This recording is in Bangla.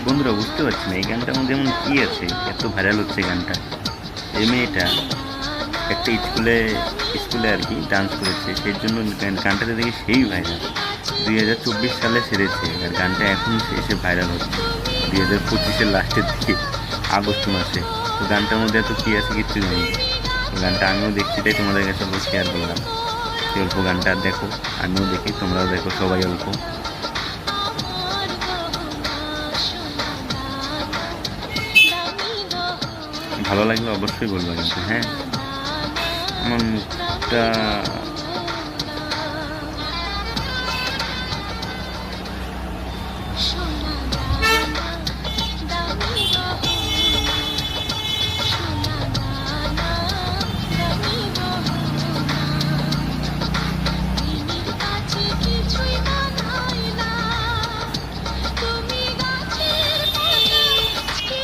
বন্ধুরা বুঝতে পারছি না এই গানটার মধ্যে এমন কী আছে এত ভাইরাল হচ্ছে গানটা। এই মেয়েটা একটা স্কুলে আর কি ডান্স করেছে, সেই জন্য গানটাতে দেখি সেই ভাইরাল। 2024 সালে ছেড়েছে আর গানটা এখন এসে ভাইরাল হচ্ছে 2025-এর লাস্টের দিকে, আগস্ট মাসে। তো গানটার মধ্যে এত কী আছে কিচ্ছু জানি না। তো গানটা আমিও দেখছি, তাই তোমাদের কাছে শেয়ার করলাম। এই অল্প গানটা দেখো, আমিও দেখি, তোমরাও দেখো, সবাই অল্প। ভালো লাগলে অবশ্যই বলবো কিন্তু, হ্যাঁ। আমার মুখটা